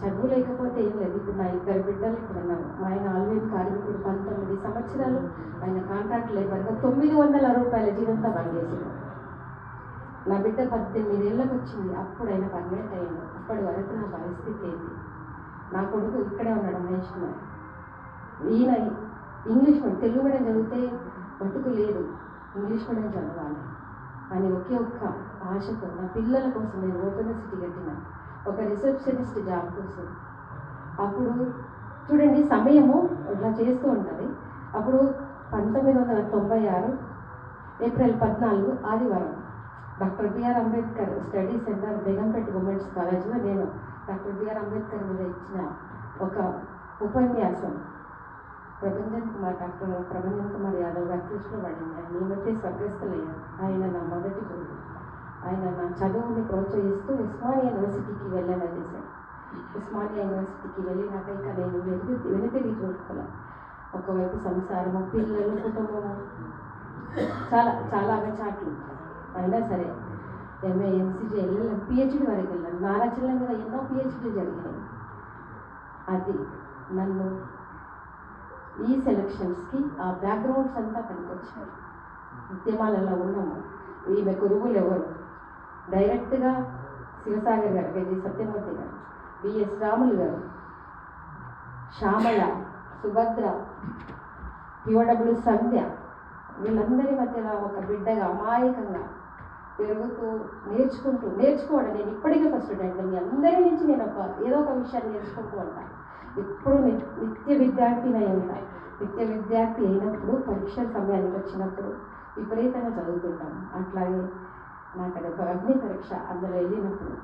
చదువు లేకపోతే ఏం లేదు. ఇప్పుడు నా 2 బిడ్డలు ఇక్కడ ఉన్నారు. మా ఆయన ఆల్వేని కార్మికుడు 19 సంవత్సరాలు ఆయన కాంట్రాక్ట్ లేబర్గా 900 రూపాయల జీతంతో పనిచేసాడు. నా బిడ్డ 18 ఏళ్ళకి వచ్చింది, అప్పుడు ఆయన పర్మనెంట్ అయ్యింది. అప్పటి వరకు నా పరిస్థితి ఏంటి? నా కొడుకు ఇక్కడే ఉన్నాడు, మహేష్ కుమార్. ఈయన ఇంగ్లీష్ మీడియం, తెలుగు మీడియం చదివితే బతుకు లేదు, ఇంగ్లీష్ మీడియం చదవాలి అని ఒకే ఒక్క ఆశతో నా పిల్లల కోసం నేను ఓపెన్ యూనివర్సిటీ కట్టిన, ఒక రిసెప్షనిస్ట్ జాబ్ కోసం. అప్పుడు చూడండి సమయము ఇట్లా చేస్తూ ఉంటుంది. అప్పుడు 1996 ఏప్రిల్ 14 ఆదివారం doctor BR Ambedkar study centre Begumpet women's కాలేజ్లో నేను డాక్టర్ బిఆర్ అంబేద్కర్ మీద ఇచ్చిన ఒక ఉపన్యాసం డాక్టర్ ప్రభంజన్ కుమార్ యాదవ్ గారి దృష్టిలో పడింది. ఆయన ఈ మధ్య స్వర్గస్థులయ్యారు. ఆయన నా మొదటి గురువు. ఆయన నా చదువుని ప్రోత్సహిస్తూ ఉస్మానియా యూనివర్సిటీకి వెళ్ళేలా చేశాడు. ఉస్మానియా యూనివర్సిటీకి వెళ్ళినాక ఇక నేను వెనుతిరిగి చూసుకోలే. ఒకవైపు సంసారము, పిల్లలు, కుటుంబము, చాలా అగచాట్లు. అయినా సరే ఎంఏ, ఎంసీజీ, ఎల్ఎల్ఎం, పిహెచ్డీ వరకు వెళ్ళాను. నా రచనల మీద ఎన్నో పిహెచ్డీ జరిగినాయి. అది నన్ను ఈ సెలక్షన్స్కి ఆ బ్యాక్గ్రౌండ్స్ అంతా పనికొచ్చారు. ఉద్యమాలలో ఉన్నాము. ఈమె గురువులు ఎవరు? డైరెక్ట్గా శివసాగర్ గారు, గది సత్యమూర్తి గారు, బిఎస్ రాములు గారు, శ్యామల, సుభద్ర, పిఓడబ్ల్యూ సంధ్య, వీళ్ళందరి మధ్యలో ఒక బిడ్డగా అమాయకంగా పెరుగుతూ నేర్చుకోవడం. నేను ఇప్పటికీ ఒక స్టూడెంట్. మీ అందరి నుంచి నేను ఏదో ఒక విషయాన్ని నేర్చుకుంటూ ఉంటాను. ఎప్పుడు నిత్య విద్యార్థిని అయి ఉంటాను. నిత్య విద్యార్థి అయినప్పుడు పరీక్షల సమయానికి వచ్చినప్పుడు విపరీతంగా చదువుతుంటాను. అట్లాగే నాకు అది ఒక అగ్ని పరీక్ష. అందులో వెళ్ళినప్పుడు